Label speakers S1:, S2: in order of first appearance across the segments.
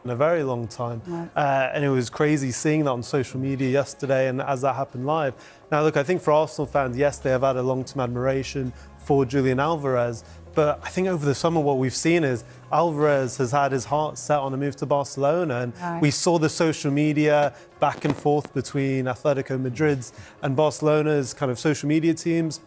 S1: in a very long time.
S2: Right.
S1: And it was crazy seeing that on social media yesterday and as that happened live. Now, look, I think for Arsenal fans, yes, they have had a long-term admiration for Julian Alvarez, but I think over the summer what we've seen is Alvarez has had his heart set on a move to Barcelona, and we saw the social media back and forth between Atletico Madrid's and Barcelona's kind of social media teams.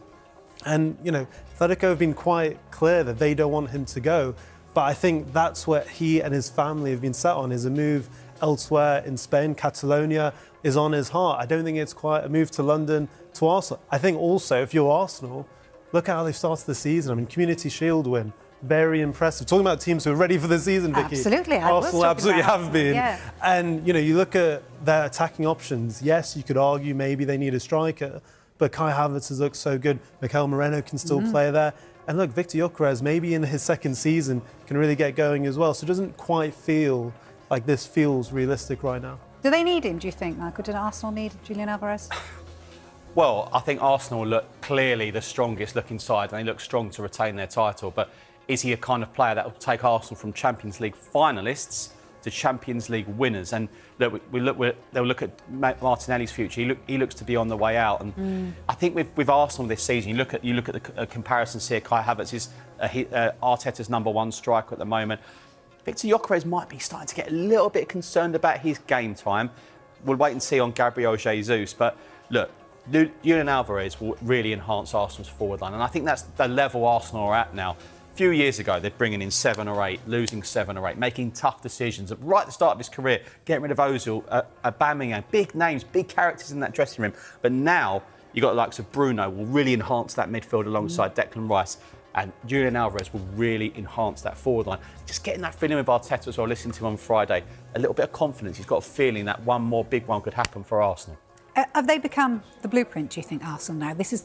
S1: And, you know, Atletico have been quite clear that they don't want him to go. But I think that's what he and his family have been set on, is a move elsewhere in Spain. Catalonia is on his heart. I don't think it's quite a move to London, to Arsenal. I think also, if you're Arsenal, look at how they've started the season. I mean, Community Shield win, very impressive. Talking about teams who are ready for the season, Vicky.
S2: Absolutely.
S1: Arsenal absolutely have been.
S2: Yeah.
S1: And, you know, you look at their attacking options. Yes, you could argue maybe they need a striker, but Kai Havertz has looked so good. Mikel Moreno can still play there. And look, Victor Gyökeres, maybe in his second season, can really get going as well. So it doesn't quite feel like this feels realistic right now.
S2: Do they need him, do you think, Michael? Did Arsenal need Julian Alvarez?
S3: Well, I think Arsenal look clearly the strongest looking side, and they look strong to retain their title. But is he a kind of player that will take Arsenal from Champions League finalists to Champions League winners? And look, they'll look at Martinelli's future. He looks to be on the way out. And I think with Arsenal this season, you look at the comparisons here. Kai Havertz is Arteta's #1 striker at the moment. Victor Gyökeres might be starting to get a little bit concerned about his game time. We'll wait and see on Gabriel Jesus. But look, Julian Alvarez will really enhance Arsenal's forward line. And I think that's the level Arsenal are at now. A few years ago, they're bringing in 7 or 8, losing 7 or 8, making tough decisions. Right at the start of his career, getting rid of Ozil, Aubameyang, big names, big characters in that dressing room. But now, you've got the likes of Bruno, will really enhance that midfield alongside Declan Rice. And Julian Alvarez will really enhance that forward line. Just getting that feeling with Arteta as well, listening to him on Friday. A little bit of confidence. He's got a feeling that one more big one could happen for Arsenal.
S2: Have they become the blueprint, do you think, Arsenal now? This is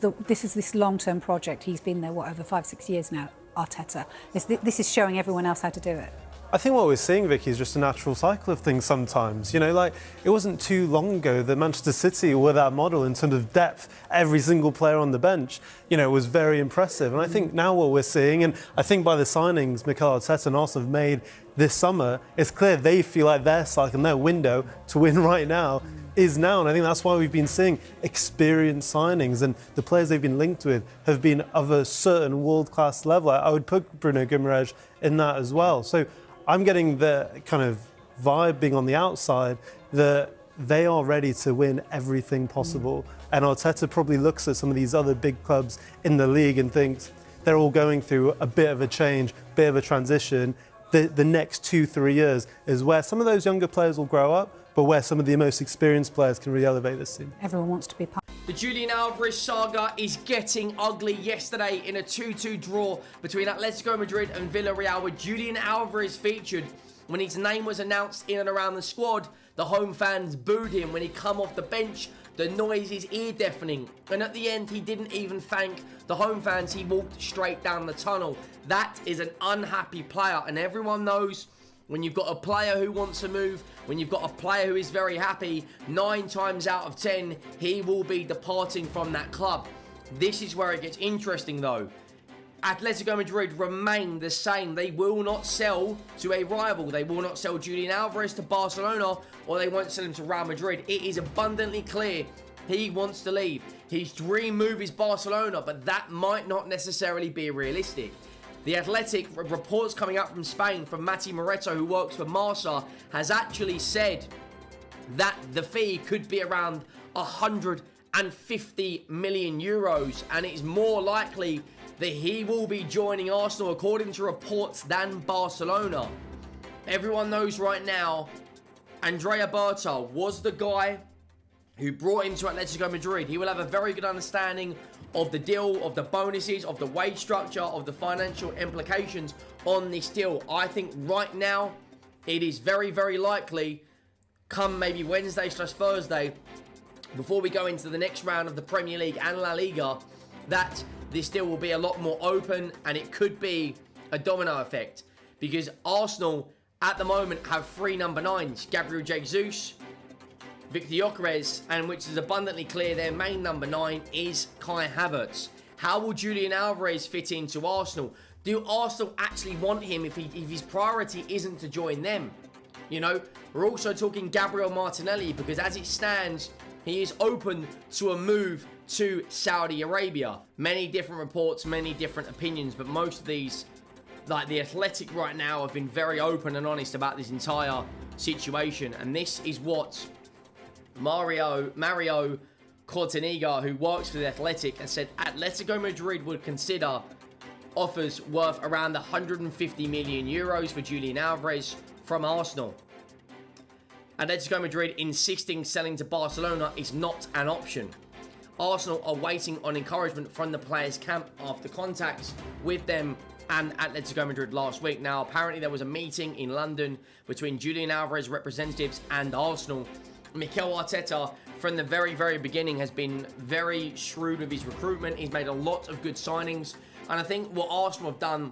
S2: this long-term project. He's been there, over 5-6 years now, Arteta. This is showing everyone else how to do it.
S1: I think what we're seeing, Vicky, is just a natural cycle of things sometimes. You know, like, it wasn't too long ago that Manchester City were that model in terms of depth. Every single player on the bench, you know, was very impressive. And I think now what we're seeing, and I think by the signings Mikel Arteta and Arsenal have made this summer, it's clear they feel like their cycle and their window to win right now is now. And I think that's why we've been seeing experienced signings, and the players they've been linked with have been of a certain world-class level. I would put Bruno Guimaraes in that as well. So I'm getting the kind of vibe, being on the outside, that they are ready to win everything possible. And Arteta probably looks at some of these other big clubs in the league and thinks they're all going through a bit of a change, bit of a transition. The next 2-3 years is where some of those younger players will grow up, but where some of the most experienced players can really elevate this team.
S2: Everyone wants to be part.
S4: The Julian Alvarez saga is getting ugly. Yesterday in a 2-2 draw between Atletico Madrid and Villarreal, where Julian Alvarez featured. When his name was announced in and around the squad, the home fans booed him. When he come off the bench, the noise is ear-deafening. And at the end, he didn't even thank the home fans. He walked straight down the tunnel. That is an unhappy player, and everyone knows when you've got a player who wants to move, when you've got a player who is very happy, 9 times out of 10, he will be departing from that club. This is where it gets interesting though. Atletico Madrid remain the same. They will not sell to a rival. They will not sell Julian Alvarez to Barcelona, or they won't sell him to Real Madrid. It is abundantly clear he wants to leave. His dream move is Barcelona, but that might not necessarily be realistic. The Athletic, reports coming out from Spain from Mati Moreto, who works for Marca, has actually said that the fee could be around 150 million euros, and it's more likely that he will be joining Arsenal, according to reports, than Barcelona. Everyone knows right now, Andrea Berta was the guy who brought him to Atletico Madrid. He will have a very good understanding of the deal, of the bonuses, of the wage structure, of the financial implications on this deal. I think right now, it is very, very likely, come maybe Wednesday/Thursday, before we go into the next round of the Premier League and La Liga, that this deal will be a lot more open, and it could be a domino effect. Because Arsenal, at the moment, have 3 number 9s. Gabriel Jesus, Victor Gyökeres, and which is abundantly clear their main number 9 is Kai Havertz. How will Julian Alvarez fit into Arsenal? Do Arsenal actually want him if his priority isn't to join them? You know, we're also talking Gabriel Martinelli because as it stands, he is open to a move to Saudi Arabia. Many different reports, many different opinions, but most of these, like the Athletic right now, have been very open and honest about this entire situation. And this is what Mario Cortiniga, who works for the Athletic, has said Atletico Madrid would consider offers worth around 150 million euros for Julian Alvarez from Arsenal. Atletico Madrid insisting selling to Barcelona is not an option. Arsenal are waiting on encouragement from the players' camp after contacts with them and Atletico Madrid last week. Now, apparently there was a meeting in London between Julian Alvarez representatives and Arsenal. Mikel Arteta, from the very, very beginning, has been very shrewd with his recruitment. He's made a lot of good signings. And I think what Arsenal have done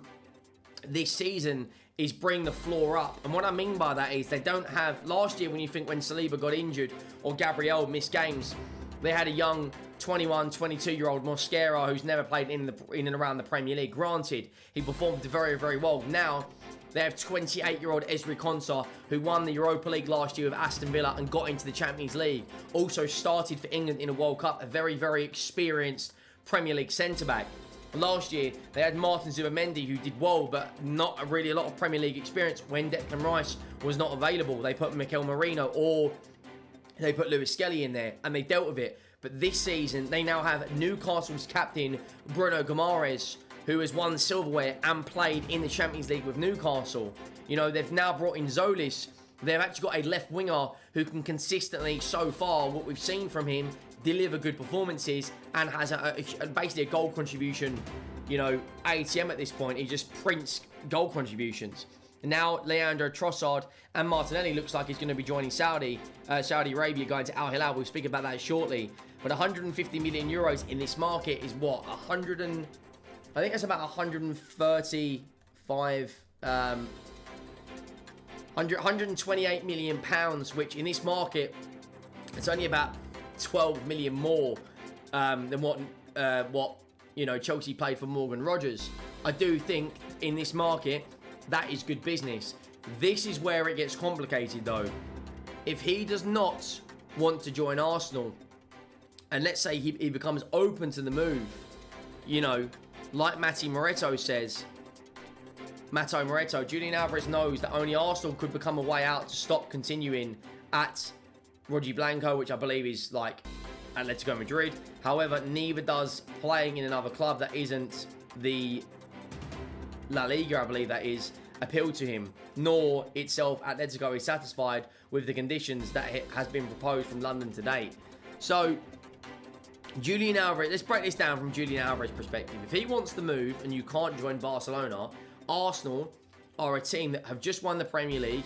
S4: this season is bring the floor up. And what I mean by that is they don't have... Last year, when you think when Saliba got injured or Gabriel missed games, they had a young 21, 22-year-old Mosquera who's never played in and around the Premier League. Granted, he performed very, very well. Now, they have 28-year-old Ezri Konsa, who won the Europa League last year with Aston Villa and got into the Champions League. Also started for England in a World Cup, a very, very experienced Premier League centre-back. Last year, they had Martin Zubimendi, who did well, but not really a lot of Premier League experience when Declan Rice was not available. They put Mikel Merino or they put Lewis Skelly in there, and they dealt with it. But this season, they now have Newcastle's captain, Bruno Guimaraes, who has won silverware and played in the Champions League with Newcastle. You know, they've now brought in Zolis. They've actually got a left winger who can consistently, so far, what we've seen from him, deliver good performances and has basically a goal contribution, you know, ATM at this point. He just prints goal contributions. Now, Leandro Trossard and Martinelli looks like he's going to be joining Saudi Arabia, going to Al Hilal. We'll speak about that shortly. But 150 million euros in this market is what? I think that's about 128 million pounds, which in this market, it's only about 12 million more than what you know, Chelsea paid for Morgan Rogers. I do think in this market, that is good business. This is where it gets complicated though. If he does not want to join Arsenal, and let's say he becomes open to the move, you know, like Matteo Moretto says, Julian Alvarez knows that only Arsenal could become a way out to stop continuing at Roger Blanco, which I believe is like Atletico Madrid. However, neither does playing in another club that isn't the La Liga, I believe that is, appeal to him, nor itself Atletico is satisfied with the conditions that has been proposed from London to date. So, Julian Alvarez, let's break this down from Julian Alvarez's perspective. If he wants to move and you can't join Barcelona, Arsenal are a team that have just won the Premier League,